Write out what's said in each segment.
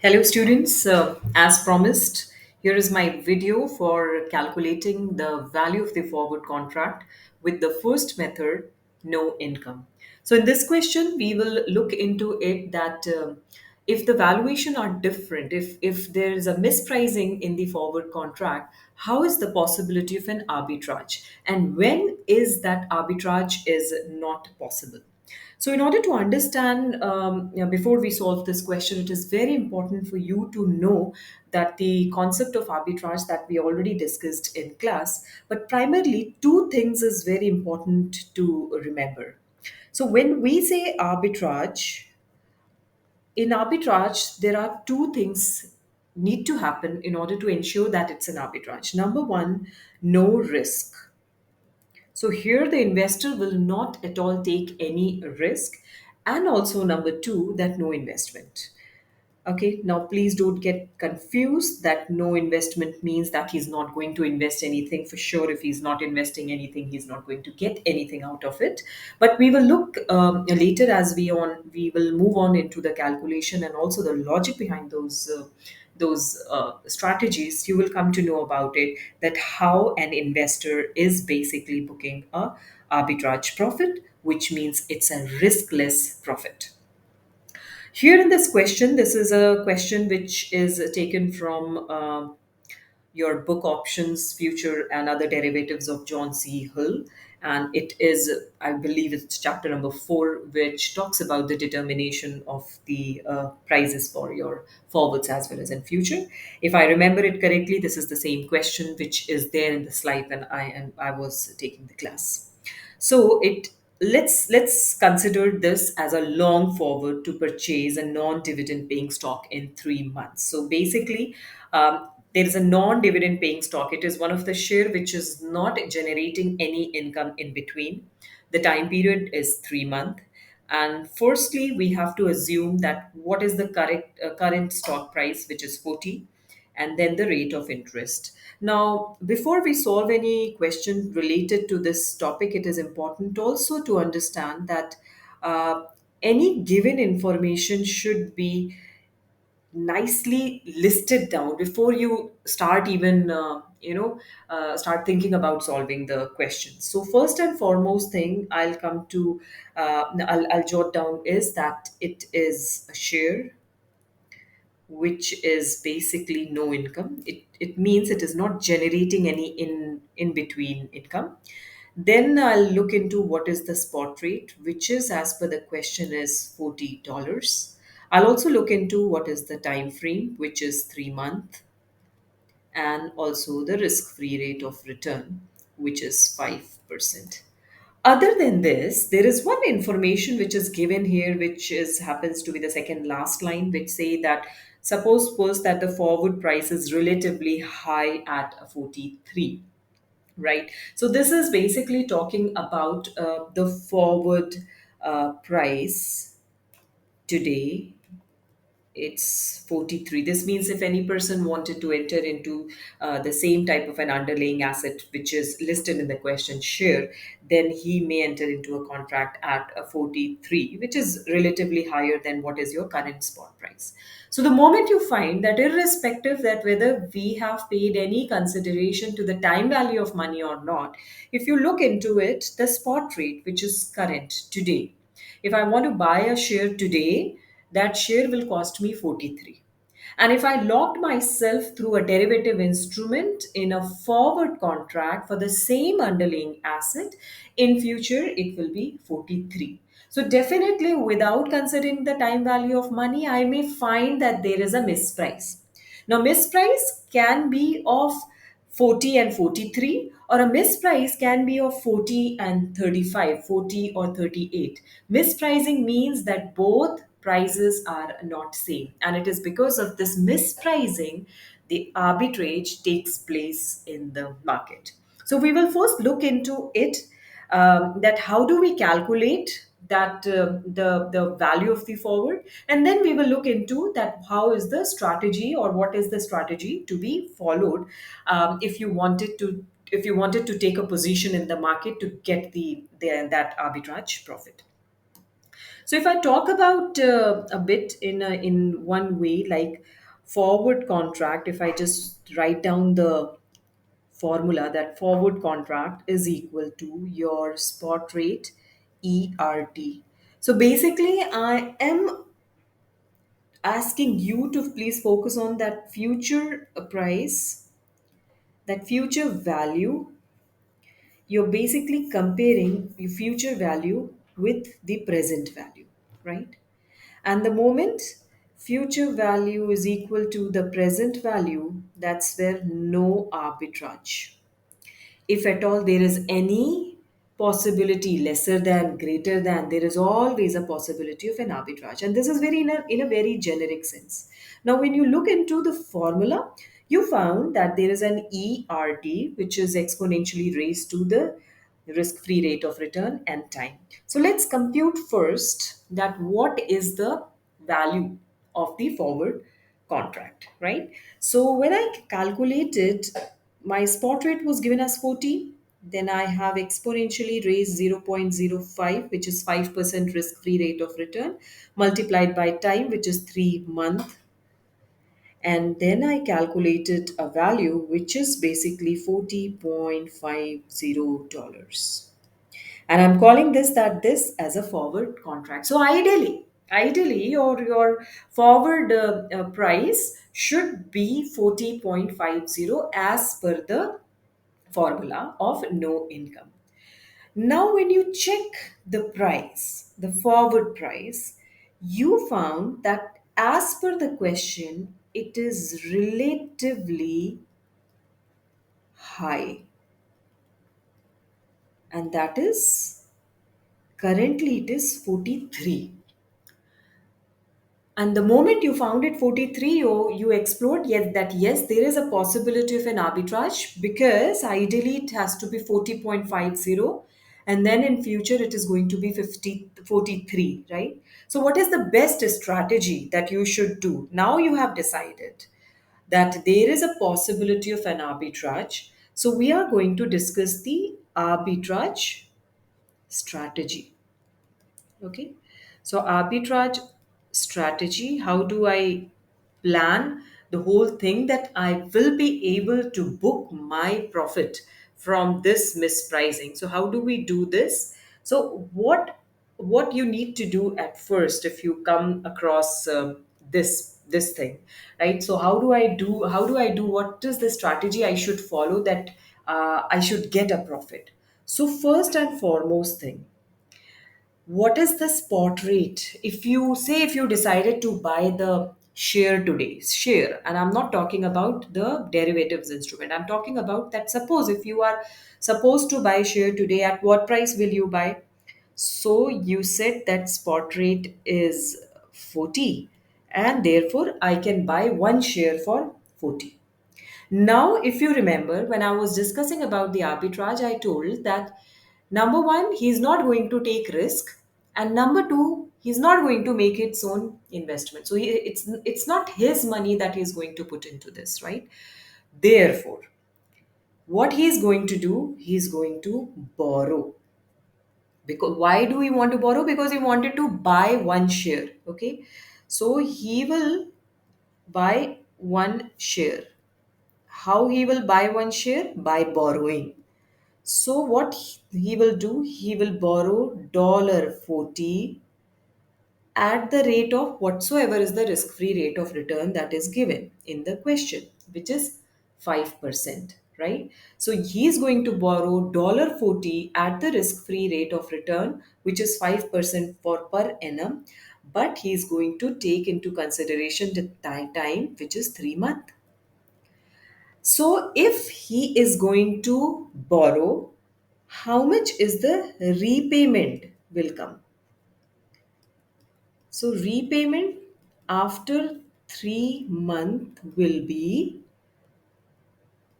Hello, students. As promised, here is my video for calculating the value of the forward contract with the first method, no income. So, in this question, we will look into it that if the valuation are different, if there is a mispricing in the forward contract, how is the possibility of an arbitrage, and when is that arbitrage is not possible? So, in order to understand, before we solve this question, it is very important for you to know that the concept of arbitrage that we already discussed in class, but primarily two things is very important to remember. So, when we say arbitrage, in arbitrage, there are two things need to happen in order to ensure that it's an arbitrage. Number one, no risk. So here the investor will not at all take any risk. And also number two, that no investment. Okay, now please don't get confused that no investment means that he's not going to invest anything. For sure, if he's not investing anything, he's not going to get anything out of it. But we will look later as we will move on into the calculation and also the logic behind those strategies. You will come to know about it, that how an investor is basically booking a arbitrage profit, which means it's a riskless profit. Here in this question, this is a question which is taken from your book Options, Future and Other Derivatives of John C. Hill. And it is, I believe it's chapter number 4, which talks about the determination of the prices for your forwards as well as in future. If I remember it correctly, this is the same question which is there in the slide when I was taking the class. So it let's consider this as a long forward to purchase a non-dividend paying stock in 3 months. So basically, there is a non-dividend paying stock. It is one of the share which is not generating any income in between. The time period is 3 months. And firstly, we have to assume that what is the current stock price, which is 40, and then the rate of interest. Now, before we solve any question related to this topic, it is important also to understand that uh, any given information should be nicely listed down before you start even start thinking about solving the question. So first and foremost thing I'll come to I'll jot down is that it is a share which is basically no income. It means it is not generating any in between income. Then I'll look into what is the spot rate, which is as per the question is $40. I'll also look into what is the time frame, which is 3 month, and also the risk-free rate of return, which is 5%. Other than this, there is one information which is given here, which is happens to be the second last line, which say that suppose that the forward price is relatively high at 43, right? So this is basically talking about the forward price today. It's 43. This means if any person wanted to enter into the same type of an underlying asset which is listed in the question share, then he may enter into a contract at a 43, which is relatively higher than what is your current spot price. So the moment you find that irrespective that whether we have paid any consideration to the time value of money or not, if you look into it, the spot rate, which is current today, if I want to buy a share today, that share will cost me 43. And if I locked myself through a derivative instrument in a forward contract for the same underlying asset, in future it will be 43. So definitely without considering the time value of money, I may find that there is a misprice. Now, misprice can be of 40 and 43, or a misprice can be of 40 and 35, 40 or 38. Mispricing means that both prices are not same, and it is because of this mispricing the arbitrage takes place in the market. So we will first look into it, that how do we calculate that the value of the forward, and then we will look into that how is the strategy or what is the strategy to be followed, if you wanted to take a position in the market to get the that arbitrage profit. So if I talk about a bit in one way, like forward contract, if I just write down the formula, that forward contract is equal to your spot rate ERT. So basically, I am asking you to please focus on that future price, that future value. You're basically comparing your future value with the present value, right? And the moment future value is equal to the present value, that's where no arbitrage. If at all there is any possibility, lesser than, greater than, there is always a possibility of an arbitrage. And this is very in a very generic sense. Now when you look into the formula, you found that there is an ERT, which is exponentially raised to the risk free rate of return and time. So let's compute first that what is the value of the forward contract, right? So when I calculated, my spot rate was given as 40. Then I have exponentially raised 0.05, which is 5% risk free rate of return, multiplied by time, which is 3 months. And then I calculated a value which is basically $40.50, and I'm calling this as a forward contract. So ideally your forward price should be 40.50 as per the formula of no income. Now when you check the price, the forward price, you found that as per the question, it is relatively high, and that is currently it is 43. And the moment you found it 43, you explored yet that yes, there is a possibility of an arbitrage, because ideally it has to be 40.50, and then in future it is going to be 43, right? So what is the best strategy that you should do? Now you have decided that there is a possibility of an arbitrage. So we are going to discuss the arbitrage strategy. Okay. So arbitrage strategy, how do I plan the whole thing that I will be able to book my profit from this mispricing? So how do we do this? So what you need to do at first if you come across this thing, right? So how do I do what is the strategy I should follow that I should get a profit? So first and foremost thing, what is the spot rate? If you decided to buy the share today, share, and I'm not talking about the derivatives instrument, I'm talking about that, suppose if you are supposed to buy share today, at what price will you buy? So you said that spot rate is 40, and therefore I can buy one share for 40. Now, if you remember, when I was discussing about the arbitrage, I told that number one, he's not going to take risk, and number two, he's not going to make its own investment. So it's not his money that he's going to put into this, right? Therefore, what he's going to do, he's going to borrow. Because why do we want to borrow? Because he wanted to buy one share. Okay, so he will buy one share. How he will buy one share? By borrowing. So what he will do, he will borrow $40 at the rate of whatsoever is the risk-free rate of return that is given in the question, which is 5%, right? So he's going to borrow $40 at the risk-free rate of return, which is 5% for per annum, but he's going to take into consideration the time, which is 3 months. So if he is going to borrow, how much is the repayment will come? So repayment after 3 months will be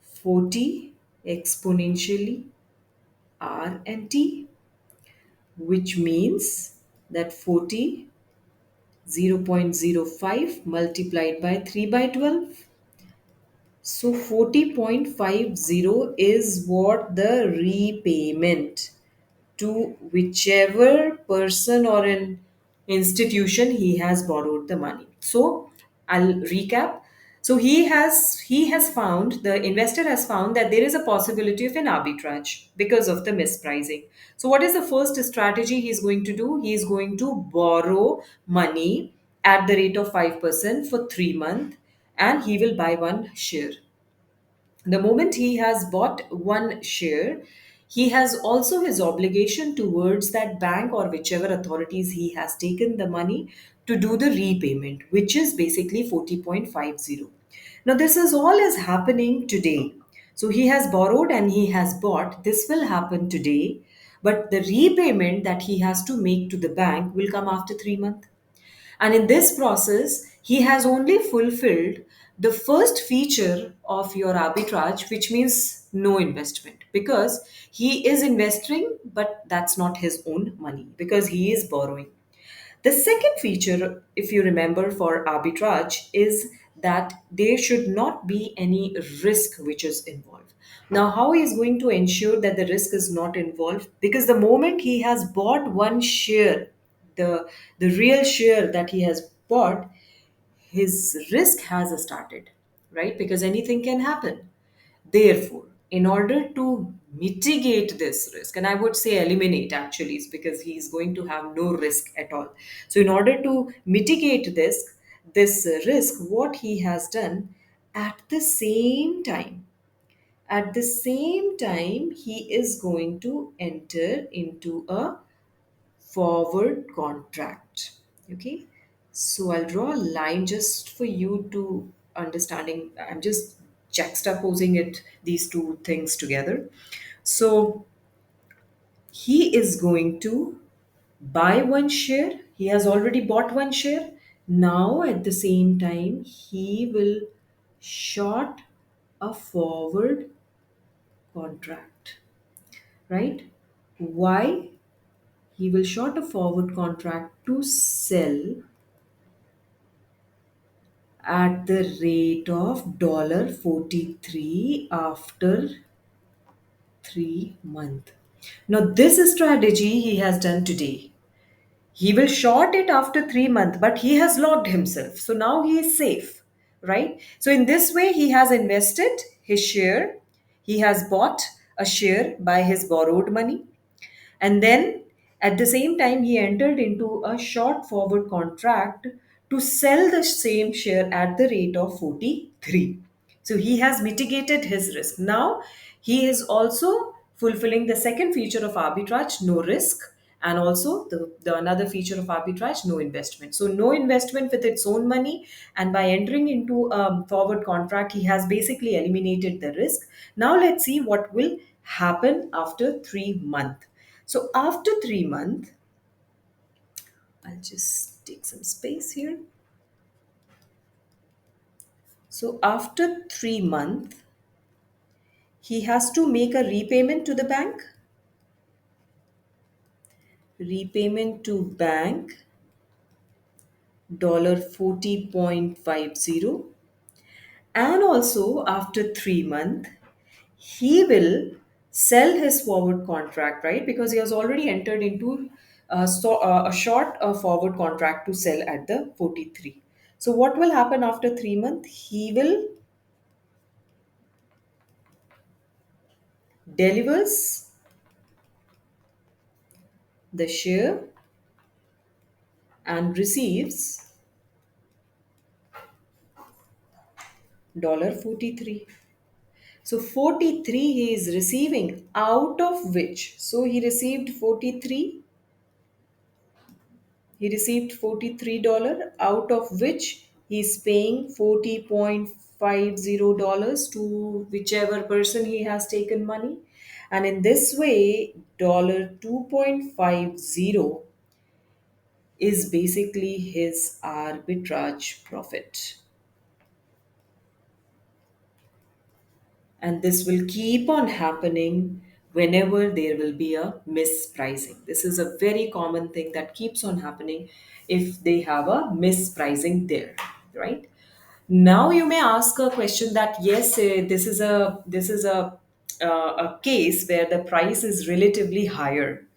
40 exponentially R and T, which means that 40 0.05 multiplied by 3 by 12. So 40.50 is what the repayment to whichever person or an institution he has borrowed the money. So I'll recap. So he has found, the investor has found that there is a possibility of an arbitrage because of the mispricing. So what is the first strategy he's going to do? He is going to borrow money at the rate of 5% for 3 months, and he will buy one share. The moment he has bought one share, he has also his obligation towards that bank or whichever authorities he has taken the money to do the repayment, which is basically 40.50. Now, this is all is happening today. So he has borrowed and he has bought. This will happen today, but the repayment that he has to make to the bank will come after 3 months. And in this process, he has only fulfilled the first feature of your arbitrage, which means no investment, because he is investing, but that's not his own money because he is borrowing. The second feature, if you remember, for arbitrage is that there should not be any risk which is involved. Now, how he is going to ensure that the risk is not involved? Because the moment he has bought one share, the the real share that he has bought, his risk has started, right? Because anything can happen. Therefore, in order to mitigate this risk, and I would say eliminate actually, is because he's going to have no risk at all. So, in order to mitigate this risk, what he has done at the same time, he is going to enter into a forward contract. Okay, so I'll draw a line just for you to understanding. I'm just juxtaposing it, these two things together. So he is going to buy one share. He has already bought one share. Now at the same time he will short a forward contract, right? Why? He will short a forward contract to sell at the rate of $43 after 3 months. Now, this strategy he has done today. He will short it after 3 months, but he has locked himself. So now he is safe, right? So, in this way, he has invested his share, he has bought a share by his borrowed money, and then at the same time, he entered into a short forward contract to sell the same share at the rate of 43. So he has mitigated his risk. Now he is also fulfilling the second feature of arbitrage, no risk, and also the another feature of arbitrage, no investment. So no investment with its own money, and by entering into a forward contract, he has basically eliminated the risk. Now let's see what will happen after 3 months. So after 3 months, I'll just take some space here. So after 3 months, he has to make a repayment to the bank. Repayment to bank $40.50. And also after 3 months, he will sell his forward contract, right? Because he has already entered into a short forward contract to sell at the 43. So what will happen after 3 months? He will delivers the share and receives $43. So 43 he is receiving, out of which, so he received $43, out of which he is paying $40.50 to whichever person he has taken money. And in this way, $2.50 is basically his arbitrage profit. And this will keep on happening whenever there will be a mispricing. This is a very common thing that keeps on happening if they have a mispricing there, right? Now you may ask a question that yes, this is a case where the price is relatively higher.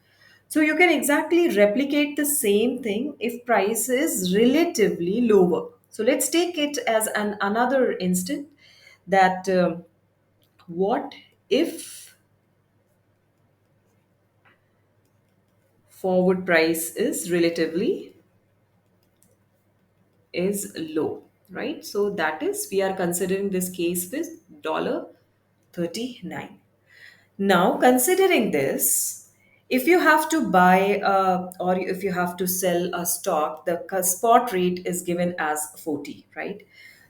So you can exactly replicate the same thing if price is relatively lower. So let's take it as another instant that what if forward price is relatively is low, right? So that is, we are considering this case with dollar 39. Now, considering this, if you have to buy or if you have to sell a stock, the spot rate is given as 40, right?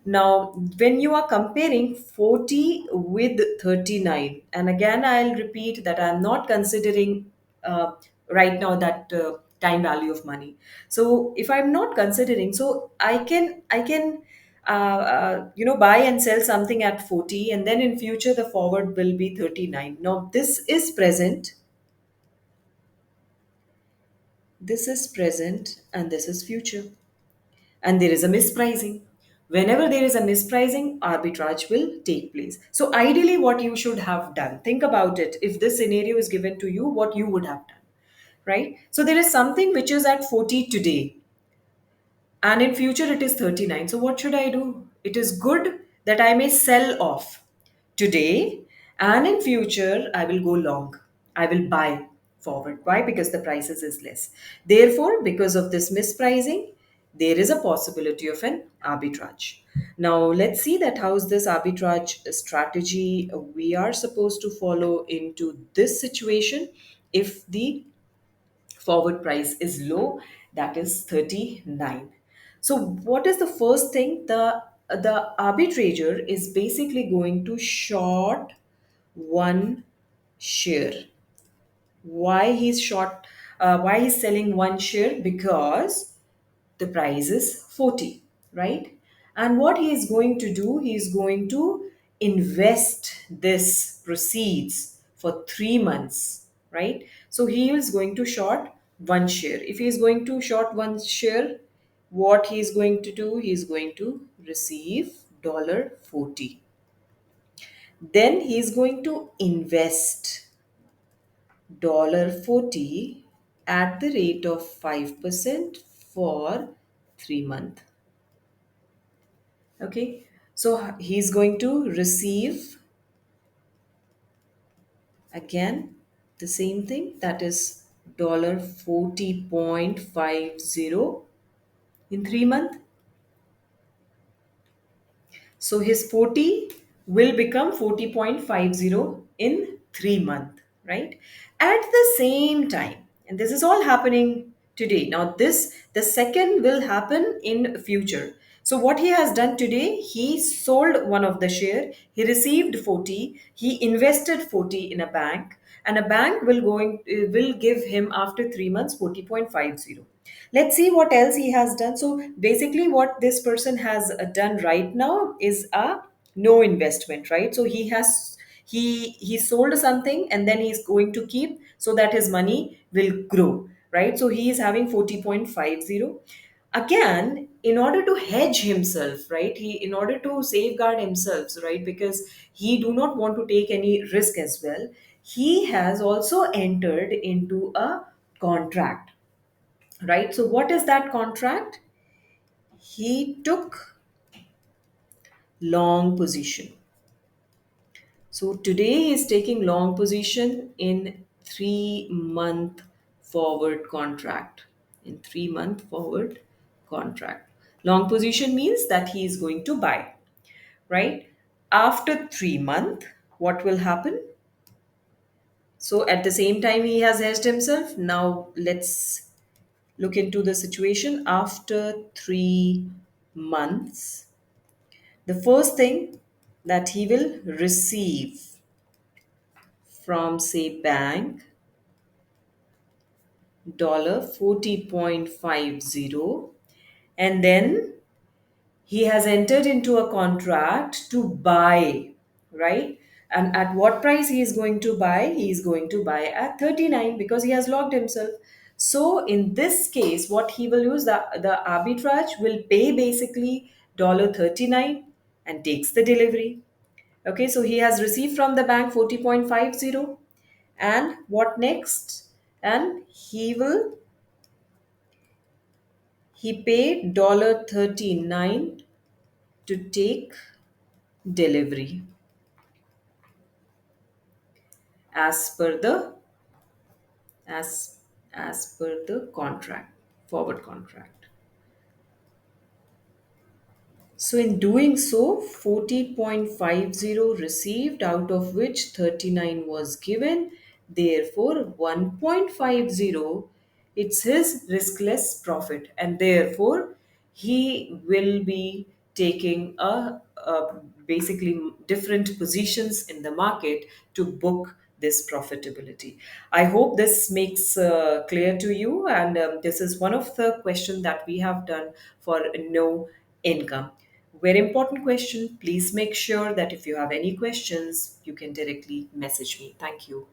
Now, when you are comparing 40 with 39, and again, I'll repeat that I'm not considering right now that time value of money. So if I'm not considering, so I can buy and sell something at 40, and then in future the forward will be 39. Now this is present and this is future, and there is a mispricing. Whenever there is a mispricing, arbitrage will take place. So ideally, what you should have done, think about it. If this scenario is given to you, what you would have done, right? So there is something which is at 40 today, and in future it is 39. So what should I do? It is good that I may sell off today, and in future I will go long. I will buy forward. Why? Because the prices is less. Therefore, because of this mispricing, there is a possibility of an arbitrage. Now let's see that how is this arbitrage strategy we are supposed to follow into this situation. If the forward price is low, that is 39. So what is the first thing? The arbitrager is basically going to short one share. Why he's short? Why he's selling one share? Because the price is 40, right? And what he is going to do, he is going to invest this proceeds for 3 months, right? So he is going to short one share. If he is going to short one share, what he is going to do, he is going to receive dollar 40. Then he is going to invest dollar 40 at the rate of 5% for 3 months. Okay, so he's going to receive again the same thing, that is dollar 40.50 in 3 months. So his 40 will become 40.50 in 3 months, right? At the same time, and this is all happening today. Now, the second will happen in future. So what he has done today, he sold one of the share, he received 40, he invested 40 in a bank, and a bank will give him after 3 months 40.50. Let's see what else he has done. So basically what this person has done right now is a no investment, right? So he sold something and then he's going to keep so that his money will grow, right? So he is having 40.50. Again, in order to hedge himself, right, he in order to safeguard himself, right, because he do not want to take any risk as well, he has also entered into a contract, right? So what is that contract? He took long position. So today he is taking long position in 3 month forward contract. In 3 month forward contract. Long position means that he is going to buy, right? After 3 month, what will happen? So at the same time he has hedged himself. Now let's look into the situation after 3 months. The first thing that he will receive from, say, bank, dollar 40.50, and then he has entered into a contract to buy, right? And at what price he is going to buy? He is going to buy at 39 because he has locked himself. So in this case, what he will use, the arbitrage will pay basically dollar 39 and takes the delivery. Okay, so he has received from the bank 40.50. And what next? and he paid $39 to take delivery as per the as as per the contract, forward contract. So in doing so, 40.50 received, out of which 39 was given. Therefore, 1.50, it's his riskless profit, and therefore he will be taking basically different positions in the market to book this profitability. I hope this makes clear to you, and this is one of the questions that we have done for no income. Very important question. Please make sure that if you have any questions, you can directly message me. Thank you.